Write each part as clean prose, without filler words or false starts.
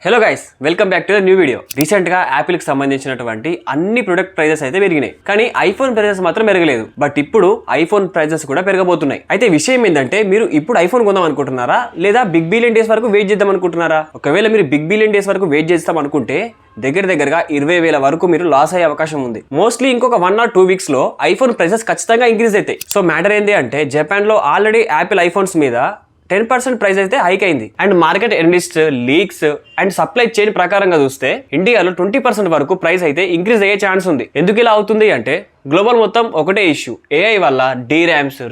Hello guys, welcome back to the new video. Recent గా Apple కి సంబంధించినటువంటి అన్ని ప్రొడక్ట్ ప్రైజెస్ అయితే పెరిగినాయి, కానీ ఐఫోన్ ప్రైజెస్ మాత్రం పెరగలేదు. బట్ ఇప్పుడు ఐఫోన్ ప్రైజెస్ కూడా పెరగబోతున్నాయి. అయితే విషయం ఏంటంటే, మీరు ఇప్పుడు ఐఫోన్ కొందాం అనుకుంటున్నారా లేదా బిగ్ బిలియన్ డేస్ వరకు వెయిట్ చేద్దాం అనుకుంటున్నారా? ఒకవేళ మీరు బిగ్ బిలియన్ డేస్ వరకు వెయిట్ చేస్తాం అనుకుంటే దగ్గరగా 20,000 వరకు మీరు లాస్ అయ్యే అవకాశం ఉంది. మోస్ట్లీ ఇంకొక 1 or 2 వీక్స్ లో ఐఫోన్ ప్రైసెస్ ఖచ్చితంగా ఇంక్రీజ్ అవుతాయి. సో మ్యాటర్ ఏంటి అంటే, జపాన్ లో ఆల్రెడీ యాపిల్ ఐఫోన్స్ మీద 10% ప్రైస్ అయితే హైక్ అయింది. And market analyst, leaks and supply chain ప్రకారంగా చూస్తే ఇండియాలో 20% వరకు ప్రైస్ అయితే ఇంక్రీజ్ అయ్యే ఛాన్స్ ఉంది. ఎందుకు ఇలా అవుతుంది అంటే, గ్లోబల్ మొత్తం ఒకటే ఇష్యూ, ఏఐ వల్ల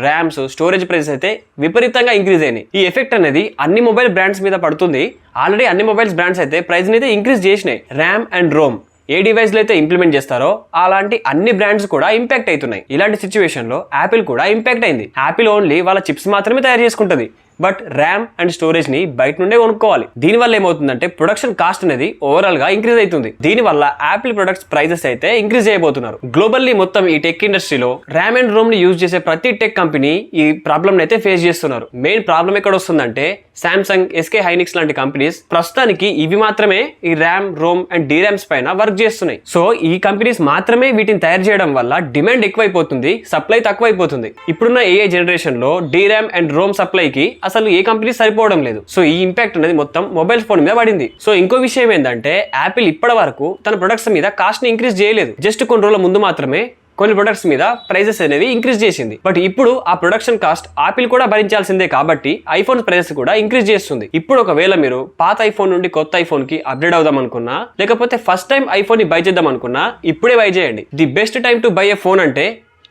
ర్యామ్స్ స్టోరేజ్ ప్రైస్ అయితే విపరీతంగా ఇంక్రీజ్ అయినాయి. ఈ ఎఫెక్ట్ అనేది అన్ని మొబైల్ బ్రాండ్స్ మీద పడుతుంది. ఆల్రెడీ అన్ని మొబైల్స్ బ్రాండ్స్ అయితే ప్రైస్ అయితే ఇంక్రీజ్ చేసినాయి. RAM and Rome A device లో అయితే ఇంప్లిమెంట్ చేస్తారో అలాంటి అన్ని బ్రాండ్స్ కూడా ఇంపాక్ట్ అవుతున్నాయి. ఇలాంటి సిచ్యువేషన్ లో యాపిల్ కూడా ఇంపాక్ట్ అయింది. యాపిల్ ఓన్లీ వాళ్ళ చిప్స్ మాత్రమే తయారు చేసుకుంటది, బట్ ర్యామ్ అండ్ స్టోరేజ్ ని బయట నుండే కొనుక్కోవాలి. దీని వల్ల ఏమవుతుందంటే, ప్రొడక్షన్ కాస్ట్ అనేది ఓవరాల్ గా ఇంక్రీజ్ అవుతుంది. దీని వల్ల యాపిల్ ప్రొడక్ట్స్ ప్రైజెస్ అయితే ఇంక్రీజ్ చేయబోతున్నారు. గ్లోబల్లీ మొత్తం ఈ టెక్ ఇండస్ట్రీలో ర్యామ్ అండ్ రోమ్ ని యూజ్ చేసే ప్రతి టెక్ కంపెనీ ఈ ప్రాబ్లమ్ అయితే ఫేస్ చేస్తున్నారు. మెయిన్ ప్రాబ్లం ఎక్కడ వస్తుందంటే, సామ్సంగ్, ఎస్కే హైనిక్స్ లాంటి కంపెనీస్ ప్రస్తుతానికి ఇవి మాత్రమే ఈ ర్యామ్, రోమ్ అండ్ డీరామ్స్ పైన వర్క్ చేస్తున్నాయి. సో ఈ కంపెనీస్ మాత్రమే వీటిని తయారు చేయడం వల్ల డిమాండ్ ఎక్కువైపోతుంది, సప్లై తక్కువైపోతుంది. ఇప్పుడున్న ఏఐ జనరేషన్ లో డీరామ్ అండ్ రోమ్ సప్లైకి అసలు ఏ కంపెనీ సరిపోవడం లేదు. సో ఈ ఇంపాక్ట్ అనేది మొత్తం మొబైల్ ఫోన్ మీద పడింది. సో ఇంకో విషయం ఏంటంటే, యాపిల్ ఇప్పటి వరకు తన ప్రొడక్ట్స్ మీద కాస్ట్ ని ఇంక్రీజ్ చేయలేదు. జస్ట్ కొన్ని రోజుల ముందు మాత్రమే కొన్ని ప్రొడక్ట్స్ మీద ప్రైజెస్ అనేవి ఇంక్రీజ్ చేసింది. బట్ ఇప్పుడు ఆ ప్రొడక్షన్ కాస్ట్ ఆపిల్ కూడా భరించాల్సిందే కాబట్టి ఐఫోన్ ప్రైజెస్ కూడా ఇంక్రీజ్ చేస్తుంది. ఇప్పుడు ఒకవేళ మీరు పాత ఐఫోన్ నుండి కొత్త ఐఫోన్ కి అప్గ్రేడ్ అవుదాం అనుకున్నా, లేకపోతే ఫస్ట్ టైం ఐఫోన్ ని బై చేద్దాం అనుకున్నా, ఇప్పుడే బై చేయండి. The best time to buy A phone అంటే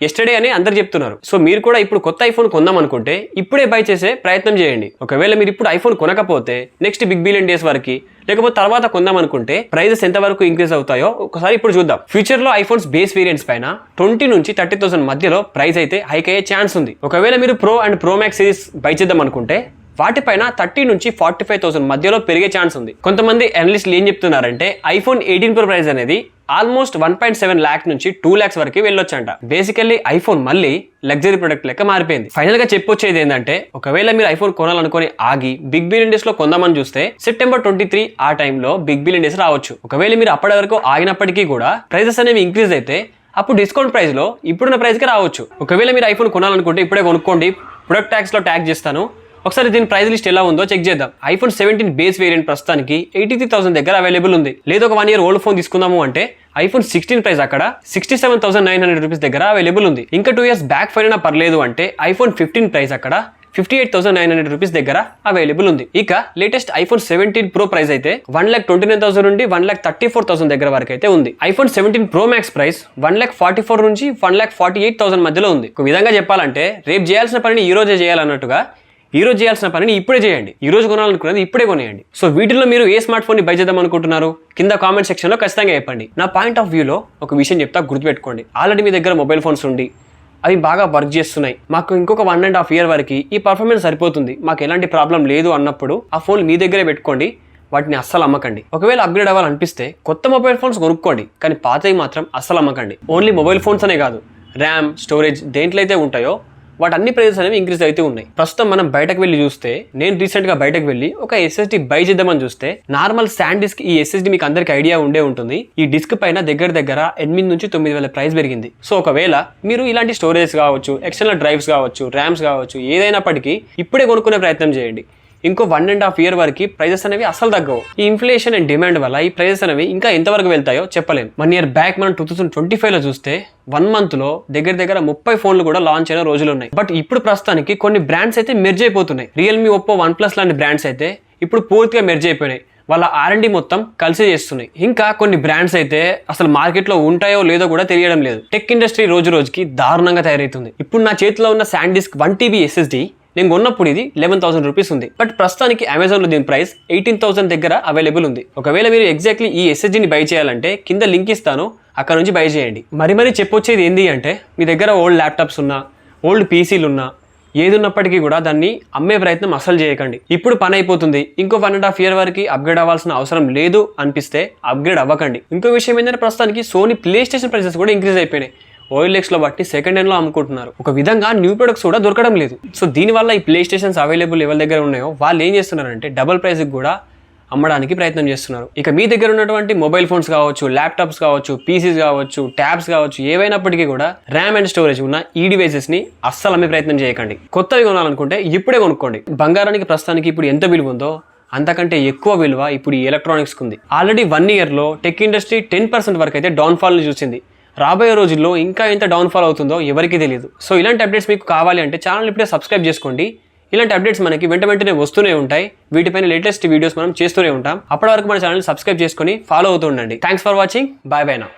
ఎస్టర్డే అని అందరు చెప్తున్నారు. సో మీరు కూడా ఇప్పుడు కొత్త ఐఫోన్ కొందాం అనుకుంటే ఇప్పుడే బై చేసే ప్రయత్నం చేయండి. ఒకవేళ మీరు ఇప్పుడు ఐఫోన్ కొనకపోతే నెక్స్ట్ బిగ్ బిలియన్ డేస్ వరకు, లేకపోతే తర్వాత కొందాం అనుకుంటే ప్రైజెస్ ఎంత వరకు ఇంక్రీజ్ అవుతాయో ఒకసారి ఇప్పుడు చూద్దాం. ఫ్యూచర్ లో ఐఫోన్స్ బేస్ వేరియంట్స్ పైన 20 నుంచి 30,000 మధ్యలో ప్రైస్ అయితే హైక్ అయ్యే ఛాన్స్ ఉంది. ఒకవేళ మీరు pro and pro max series by చేద్దాం అనుకుంటే వాటిపైన 30 నుంచి 45,000 మధ్యలో పెరిగే ఛాన్స్ ఉంది. కొంతమంది అనలిస్టులు ఏం చెప్తున్నారంటే, ఐఫోన్ 18 Pro ప్రైస్ అనేది ఆల్మోస్ట్ 1.7 lakh నుంచి 2 lakhs వరకు వెళ్ళొచ్చంట. బేసికల్లీ ఐఫోన్ మళ్ళీ లగ్జరీ ప్రొడక్ట్ లెక్క మారిపోయింది. ఫైనల్ గా చెప్పొచ్చేది ఏంటంటే, ఒకవేళ మీరు ఐఫోన్ కొనాలనుకుని ఆగి బిగ్ బిలియన్ డేస్ లో కొందామని చూస్తే September 23 ఆ టైంలో బిగ్ బిలియన్ డేస్ రావచ్చు. ఒకవేళ మీరు అప్పటి వరకు ఆగినప్పటికీ కూడా ప్రైజెస్ అనేవి ఇంక్రీజ్ అయితే అప్పుడు డిస్కౌంట్ ప్రైస్ లో ఇప్పుడున్న ప్రైస్ కి రావచ్చు. ఒకవేళ మీరు ఐఫోన్ కొనాలనుకుంటే ఇప్పుడే కొనుక్కోండి. ప్రొడక్ట్ ట్యాక్స్ లో ట్యాగ్ చేస్తాను, ఒకసారి దీని ప్రైస్ లిస్ట్ ఎలా ఉందో చెక్ చేద్దాం. ఐఫోన్ 17 బేస్ వేరియంట్ ప్రస్తుతానికి 83,000 దగ్గర అవైలబుల్ ఉంది. లేదా ఒక 1 year ఓల్డ్ ఫోన్ తీసుకుందాము అంటే ఐఫోన్ 16 ప్రైస్ అక్కడ 67,900 రూపీస్ దగ్గర అవైలబుల్ ఉంది. ఇంకా 2 years బ్యాక్ ఫైన్ అయినా పర్లేదు అంటే ఐఫోన్ 15 ప్రైస్ అక్కడ 58,900 రూపీస్ దగ్గర అవైలబుల్ ఉంది. ఇక లేటెస్ట్ ఐఫోన్ 17 Pro ప్రైస్ అయితే 1,29,000 నుండి 1,34,000 దగ్గర వరకు అయితే ఉంది. ఐఫోన్ 17 Pro Max ప్రైస్ 1,44,000 నుంచి 1,48,000 మధ్యలో ఉంది. ఒక విధంగా చెప్పాలంటే, రేపు చేయాల్సిన పనిని ఈ రోజే చేయాలన్నట్టుగా ఈ రోజు చేయాల్సిన పనిని ఇప్పుడే చేయండి. ఈ రోజు కొనాలనుకున్నది ఇప్పుడే కొనేయండి. సో వీటిలో మీరు ఏ స్మార్ట్ ఫోన్ ని బై చేద్దాం అనుకుంటున్నారు? కింద కామెంట్ సెక్షన్ లో ఖచ్చితంగా చెప్పండి. నా పాయింట్ ఆఫ్ వ్యూలో ఒక విషయం చెప్తా, గుర్తుపెట్టుకోండి. ఆల్రెడీ మీ దగ్గర మొబైల్ ఫోన్స్ ఉండి అవి బాగా వర్క్ చేస్తున్నాయి, మాకు ఇంకొక 1.5 year వరకు ఈ పర్ఫార్మెన్స్ సరిపోతుంది, మాకు ఎలాంటి ప్రాబ్లం లేదు అన్నప్పుడు ఆ ఫోన్ మీ దగ్గరే పెట్టుకోండి. వాటిని అస్సలు అమ్మకండి. ఒకవేళ అప్గ్రేడ్ అవ్వాలనిపిస్తే కొత్త మొబైల్ ఫోన్స్ కొనుక్కోండి, కానీ పాతవి మాత్రం అస్సలు అమ్మకండి. ఓన్లీ మొబైల్ ఫోన్స్ అనే కాదు, ర్యామ్, స్టోరేజ్ దేంట్లో అయితే ఉంటాయో వాటి అన్ని ప్రైజెస్ అనేవి ఇంక్రీజ్ అయితే ఉన్నాయి. ప్రస్తుతం మనం బయటకు వెళ్ళి చూస్తే, నేను రీసెంట్ గా బయటకు వెళ్ళి ఒక ఎస్ఎస్డి బై చేద్దామని చూస్తే, నార్మల్ శాండ్ డిస్క్ ఈ ఎస్ఎస్డి మీకు అందరికి ఐడియా ఉండే ఉంటుంది. ఈ డిస్క్ పైన దగ్గర 8 నుంచి 9,000 ప్రైస్ పెరిగింది. సో ఒకవేళ మీరు ఇలాంటి స్టోరేజ్ కావచ్చు, ఎక్స్టర్నల్ డ్రైవ్స్ కావచ్చు, ర్యామ్స్ కావచ్చు, ఏదైనప్పటికీ ఇప్పుడే కొనుక్కునే ప్రయత్నం చేయండి. ఇంకో 1.5 year వరకు ప్రైజెస్ అనేవి అసలు తగ్గవు. ఈ ఇన్ఫ్లేషన్ అండ్ డిమాండ్ వల్ల ఈ ప్రైజెస్ అనేవి ఇంకా ఎంతవరకు వెళ్తాయో చెప్పలేము. 1 year బ్యాక్ మనం 2025 లో చూస్తే 1 month లో దగ్గర 30 ఫోన్లు కూడా లాంచ్ అయిన రోజులు ఉన్నాయి. బట్ ఇప్పుడు ప్రస్తుతానికి కొన్ని బ్రాండ్స్ అయితే మెర్జ్ అయిపోతున్నాయి. రియల్మీ, ఒప్పో, OnePlus లాంటి బ్రాండ్స్ అయితే ఇప్పుడు పూర్తిగా మెర్జ్ అయిపోయినాయి. వాళ్ళ R&D మొత్తం కలిసి చేస్తున్నాయి. ఇంకా కొన్ని బ్రాండ్స్ అయితే అసలు మార్కెట్ లో ఉంటాయో లేదో కూడా తెలియడం లేదు. టెక్ ఇండస్ట్రీ రోజు రోజుకి దారుణంగా తయారవుతుంది. ఇప్పుడు నా చేతిలో ఉన్న శాండ్ డిస్క్ 1 TB SSD నేను కొన్నప్పుడు ఇది 11,000 రూపీస్ ఉంది. బట్ ప్రస్తుతానికి అమెజాన్ లో దీని ప్రైస్ 18,000 దగ్గర అవైలబుల్ ఉంది. ఒకవేళ మీరు ఎగ్జాక్ట్లీ ఈ ఎస్ఎస్డీని బై చేయాలంటే కింద లింక్ ఇస్తాను, అక్కడ నుంచి బై చేయండి. మరి చెప్పొచ్చేది ఏంటి అంటే, మీ దగ్గర ఓల్డ్ ల్యాప్టాప్స్ ఉన్నా, ఓల్డ్ పీసీలు ఉన్నా, ఏది ఉన్నప్పటికీ కూడా దాన్ని అమ్మే ప్రయత్నం అసలు చేయకండి. ఇప్పుడు పని అయిపోతుంది, ఇంకో 1.5 year వరకు అప్గ్రేడ్ అవ్వాల్సిన అవసరం లేదు అనిపిస్తే అప్గ్రేడ్ అవ్వకండి. ఇంకో విషయం ఏంటంటే, ప్రస్తుతానికి సోనీ ప్లే స్టేషన్ ప్రైసెస్ కూడా ఇంక్రీజ్ అయిపోయినాయి. OLX లో బట్టి సెకండ్ హ్యాండ్ లో అమ్ముకుంటున్నారు. ఒక విధంగా న్యూ ప్రొడక్ట్స్ కూడా దొరకడం లేదు. సో దీనివల్ల ఈ ప్లే స్టేషన్స్ అవైలబుల్ ఎవరి దగ్గర ఉన్నాయో వాళ్ళు ఏం చేస్తున్నారంటే, డబుల్ ప్రైస్ కూడా అమ్మడానికి ప్రయత్నం చేస్తున్నారు. ఇక మీ దగ్గర ఉన్నటువంటి మొబైల్ ఫోన్స్ కావచ్చు, ల్యాప్టాప్స్ కావచ్చు, పీసీస్ కావచ్చు, ట్యాబ్స్ కావచ్చు, ఏవైనప్పటికీ కూడా ర్యామ్ అండ్ స్టోరేజ్ ఉన్న ఈ డివైసెస్ ని అస్సలు అమ్మే ప్రయత్నం చేయకండి. కొత్తవి కొనాలనుకుంటే ఇప్పుడే కొనుక్కోండి. బంగారానికి ప్రస్తుతానికి ఇప్పుడు ఎంత విలువ ఉందో అంతకంటే ఎక్కువ విలువ ఇప్పుడు ఈ ఎలక్ట్రానిక్స్కి ఉంది. ఆల్రెడీ 1 ఇయర్లో టెక్ ఇండస్ట్రీ 10% వరకు అయితే డౌన్ఫాల్ని చూసింది. రాబోయే రోజుల్లో ఇంకా ఎంత డౌన్ఫాల్ అవుతుందో ఎవరికీ తెలియదు. సో ఇలాంటి అప్డేట్స్ మీకు కావాలి అంటే ఛానల్ ఇప్పుడే సబ్స్క్రైబ్ చేసుకోండి. ఇలాంటి అప్డేట్స్ మనకి వెంటనే వస్తూనే ఉంటాయి. వీటిపైన లేటెస్ట్ వీడియోస్ మనం చేస్తూనే ఉంటాం. అప్పటి వరకు మన ఛానల్ సబ్స్క్రైబ్ చేసుకొని ఫాలో అవుతూ ఉండండి. Thanks for watching. Bye bye నా.